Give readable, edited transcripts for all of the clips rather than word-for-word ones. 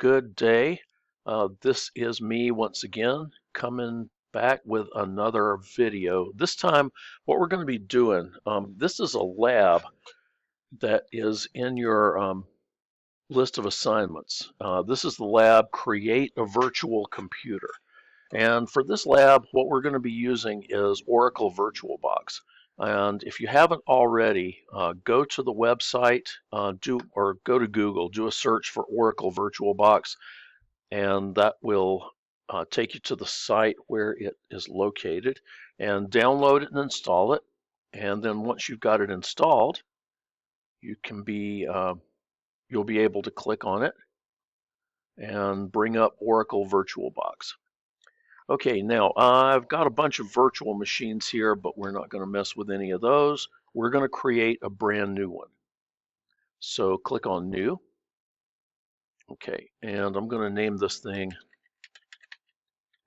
Good day. This is me once again coming back with another video. This time what we're going to be doing, this is a lab that is in your list of assignments. This is the lab Create a Virtual Computer. And for this lab what we're going to be using is Oracle Virtualbox. And if you haven't already, go to the website, go to Google, do a search for Oracle Virtualbox, and that will take you to the site where it is located, and download it and install it. And then once you've got it installed, you'll be able to click on it and bring up Oracle Virtualbox. Okay, now I've got a bunch of virtual machines here, but we're not going to mess with any of those. We're going to create a brand new one. So click on New. Okay, and I'm going to name this thing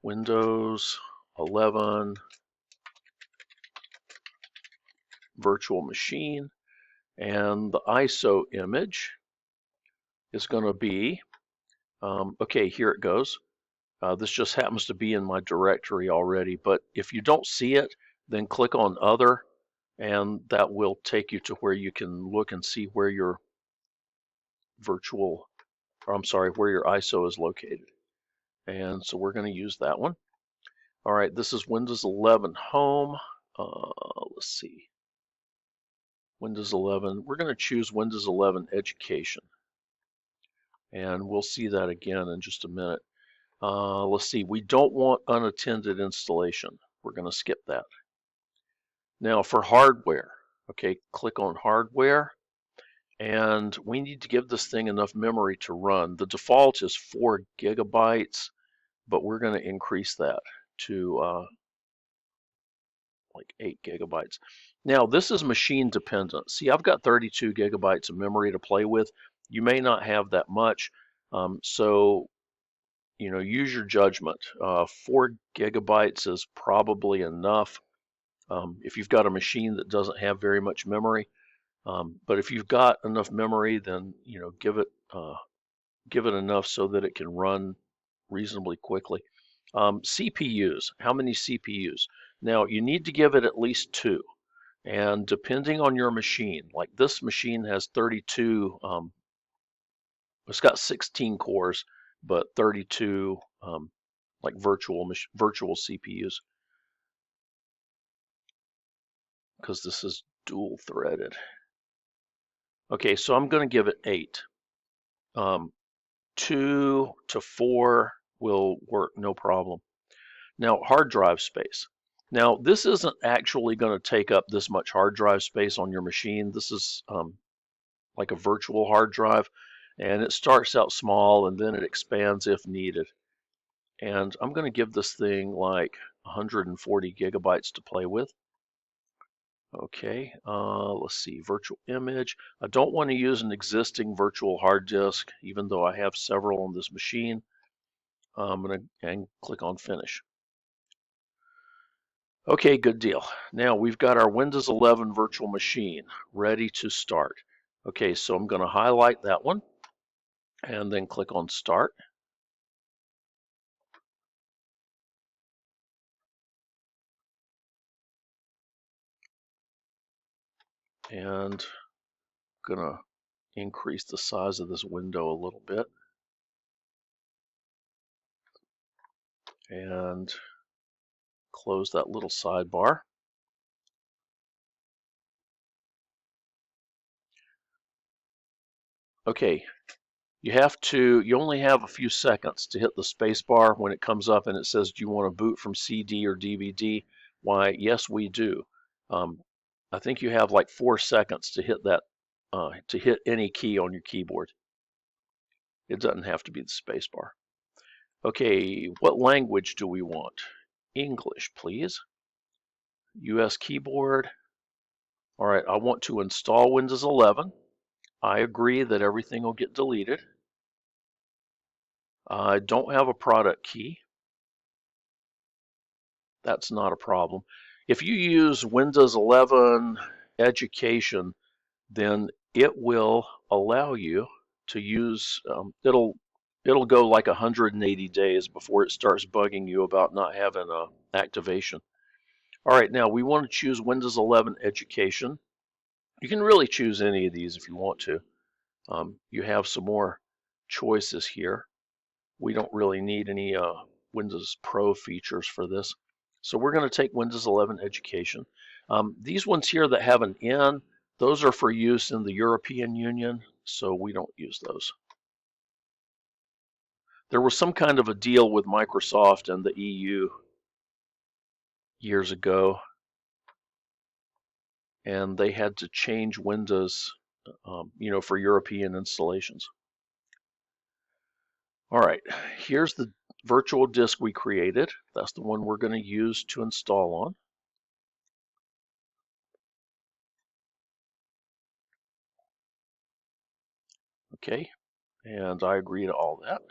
Windows 11 virtual machine, and the ISO image is going to be, okay, here it goes. This just happens to be in my directory already, but if you don't see it, then click on Other, and that will take you to where you can look and see where your where your ISO is located. And so we're going to use that one. All right, this is Windows 11 Home. Let's see. Windows 11. We're going to choose Windows 11 Education. And we'll see that again in just a minute. Let's see, we don't want unattended installation. We're going to skip that. Now for hardware, okay, click on Hardware, and we need to give this thing enough memory to run. The default is 4 gigabytes, but we're going to increase that to like 8 gigabytes. Now this is machine dependent. See, I've got 32 gigabytes of memory to play with. You may not have that much, so use your judgment. 4 gigabytes is probably enough if you've got a machine that doesn't have very much memory. But if you've got enough memory, then give it enough so that it can run reasonably quickly. CPUs. How many CPUs? Now you need to give it at least 2, and depending on your machine, like this machine has 32. It's got 16 cores, but 32 like virtual CPUs, because this is dual threaded. Okay, so I'm going to give it 8. 2 to 4 will work no problem. Now hard drive space. Now this isn't actually going to take up this much hard drive space on your machine. This is like a virtual hard drive, and it starts out small and then it expands if needed. And I'm going to give this thing like 140 gigabytes to play with. Okay, let's see, virtual image. I don't want to use an existing virtual hard disk, even though I have several on this machine. I'm going to click on Finish. Okay, good deal. Now we've got our Windows 11 virtual machine ready to start. Okay, so I'm going to highlight that one and then click on Start. And I'm going to increase the size of this window a little bit. And close that little sidebar. Okay, you only have a few seconds to hit the space bar when it comes up and it says, do you want to boot from CD or DVD? Why, yes, we do. I think you have like 4 seconds to hit that, to hit any key on your keyboard. It doesn't have to be the space bar. Okay, what language do we want? English, please. US keyboard. All right, I want to install Windows 11. I agree that everything will get deleted. I don't have a product key. That's not a problem. If you use Windows 11 Education, then it will allow you to use, it'll it'll go like 180 days before it starts bugging you about not having a activation. All right, now we want to choose Windows 11 Education. You can really choose any of these if you want to. You have some more choices here. We don't really need any Windows Pro features for this. So we're going to take Windows 11 Education. These ones here that have an N, those are for use in the European Union, so we don't use those. There was some kind of a deal with Microsoft and the EU years ago, and they had to change Windows, for European installations. All right, here's the virtual disk we created. That's the one we're going to use to install on. Okay, and I agree to all that.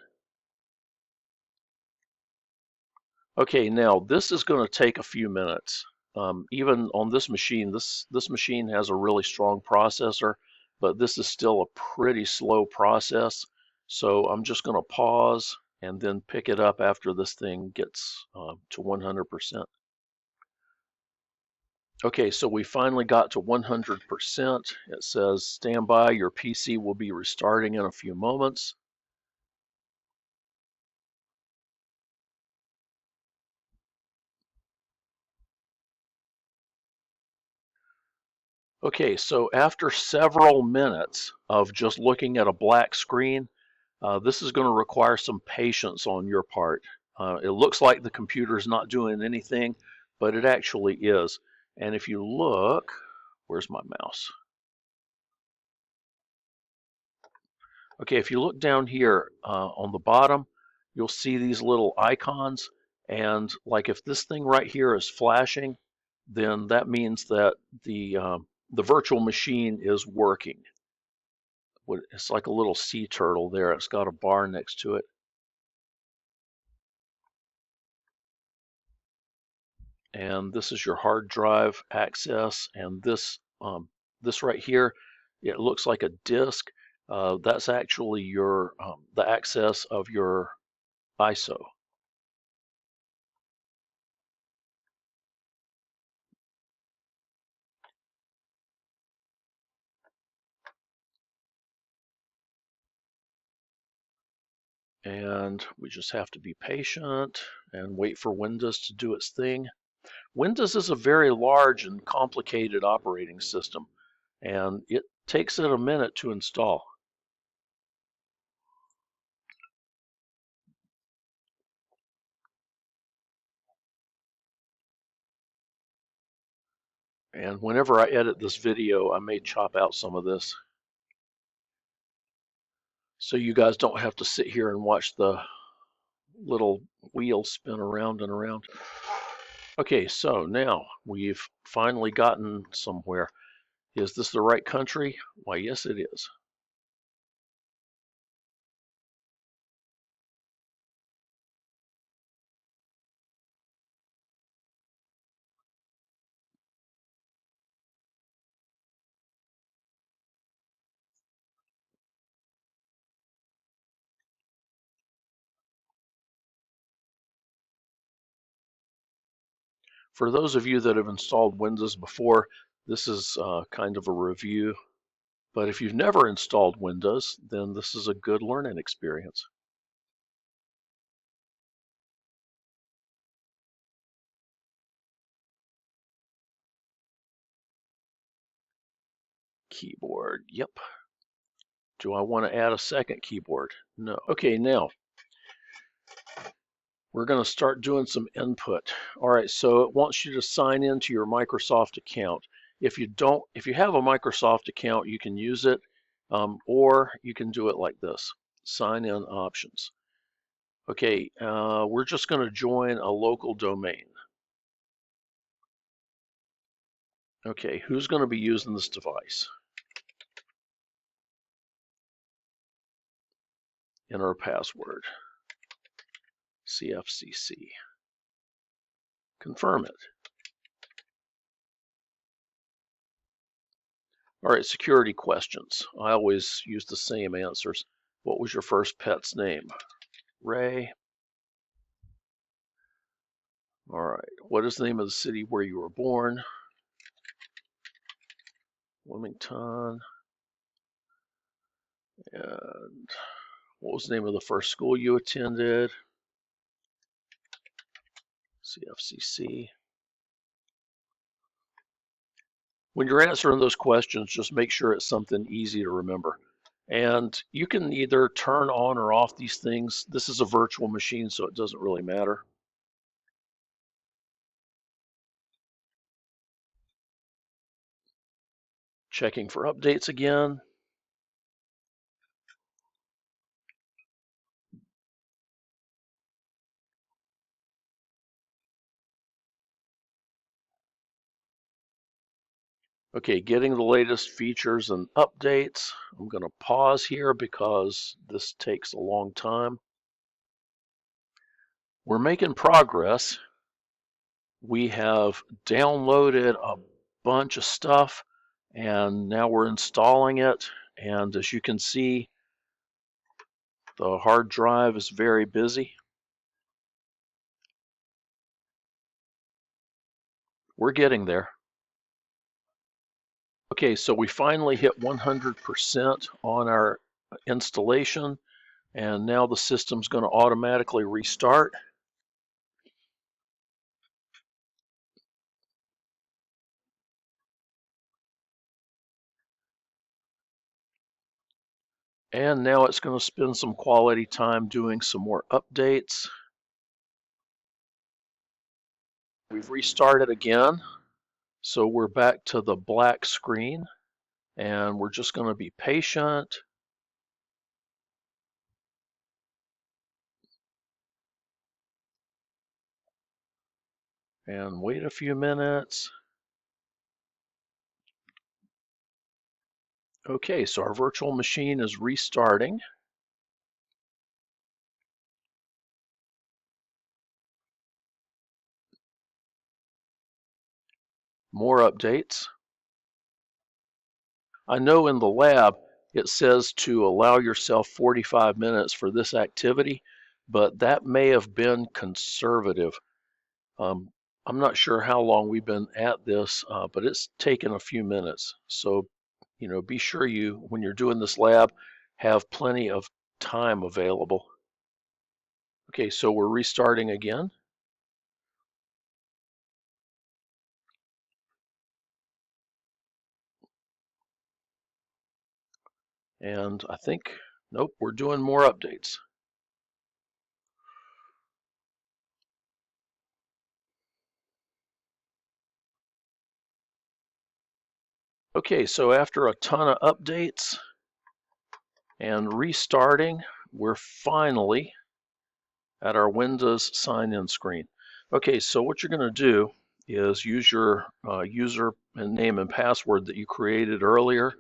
Okay, now this is going to take a few minutes. Even on this machine, this machine has a really strong processor, but this is still a pretty slow process. So I'm just going to pause and then pick it up after this thing gets to 100%. Okay, so we finally got to 100%. It says, stand by, your PC will be restarting in a few moments. Okay, so after several minutes of just looking at a black screen, this is going to require some patience on your part. It looks like the computer is not doing anything, but it actually is. And if you look, where's my mouse? Okay, if you look down here on the bottom, you'll see these little icons. And like if this thing right here is flashing, then that means that the virtual machine is working. It's like a little sea turtle there. It's got a bar next to it. And this is your hard drive access. And this right here, it looks like a disk. That's actually your the access of your ISO. And we just have to be patient and wait for Windows to do its thing. Windows is a very large and complicated operating system, and it takes it a minute to install. And whenever I edit this video, I may chop out some of this, so you guys don't have to sit here and watch the little wheel spin around and around. Okay, so now we've finally gotten somewhere. Is this the right country? Why, yes, it is. For those of you that have installed Windows before, this is kind of a review. But if you've never installed Windows, then this is a good learning experience. Keyboard, yep. Do I want to add a second keyboard? No. Okay, now we're going to start doing some input. All right, so it wants you to sign into your Microsoft account. If you have a Microsoft account, you can use it, or you can do it like this: sign in options. Okay, we're just going to join a local domain. Okay, who's going to be using this device? Enter a password. CFCC. Confirm it. All right, security questions. I always use the same answers. What was your first pet's name? Ray. All right. What is the name of the city where you were born? Wilmington. And what was the name of the first school you attended? CFCC. When you're answering those questions, just make sure it's something easy to remember. And you can either turn on or off these things. This is a virtual machine, so it doesn't really matter. Checking for updates again. Okay, getting the latest features and updates. I'm going to pause here because this takes a long time. We're making progress. We have downloaded a bunch of stuff and now we're installing it. And as you can see, the hard drive is very busy. We're getting there. Okay, so we finally hit 100% on our installation, and now the system's going to automatically restart. And now it's going to spend some quality time doing some more updates. We've restarted again, so we're back to the black screen, and we're just going to be patient. And wait a few minutes. Okay, so our virtual machine is restarting. More updates. I know in the lab it says to allow yourself 45 minutes for this activity, but that may have been conservative. I'm not sure how long we've been at this, but it's taken a few minutes. So, be sure you, when you're doing this lab, have plenty of time available. Okay, so we're restarting again. And I think, nope, we're doing more updates. Okay, so after a ton of updates and restarting, we're finally at our Windows sign-in screen. Okay, so what you're going to do is use your user and name and password that you created earlier.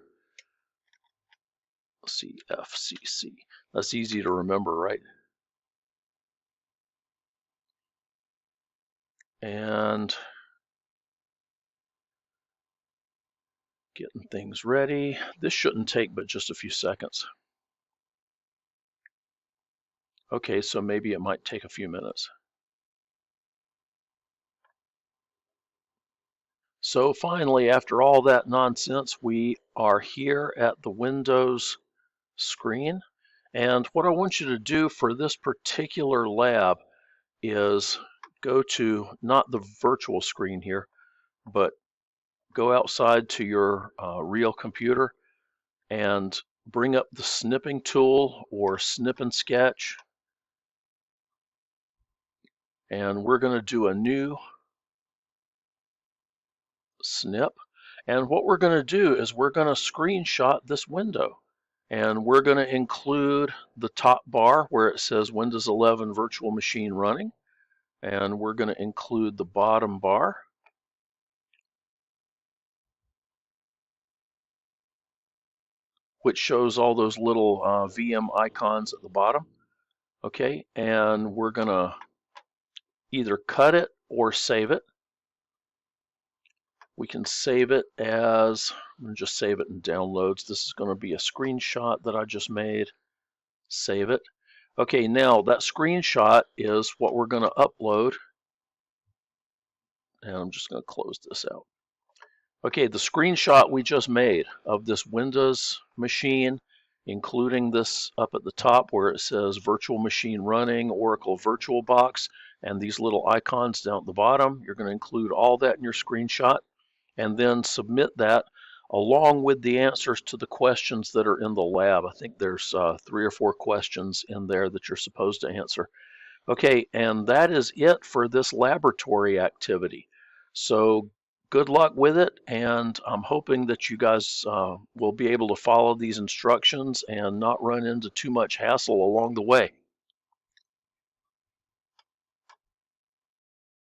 CFCC. That's easy to remember, right? And getting things ready. This shouldn't take but just a few seconds. Okay, so maybe it might take a few minutes. So finally, after all that nonsense, we are here at the Windows screen. And what I want you to do for this particular lab is go to not the virtual screen here, but go outside to your real computer and bring up the snipping tool or snip and sketch. And we're going to do a new snip. And what we're going to do is we're going to screenshot this window. And we're going to include the top bar where it says Windows 11 Virtual Machine Running. And we're going to include the bottom bar. Which shows all those little VM icons at the bottom. Okay, and we're going to either cut it or save it. We can save it as, I'm going to just save it in downloads. This is going to be a screenshot that I just made. Save it. Okay, now that screenshot is what we're going to upload. And I'm just going to close this out. Okay, the screenshot we just made of this Windows machine, including this up at the top where it says virtual machine running, Oracle Virtualbox, and these little icons down at the bottom, you're going to include all that in your screenshot and then submit that along with the answers to the questions that are in the lab. I think there's 3 or 4 questions in there that you're supposed to answer. Okay, and that is it for this laboratory activity. So good luck with it, and I'm hoping that you guys will be able to follow these instructions and not run into too much hassle along the way.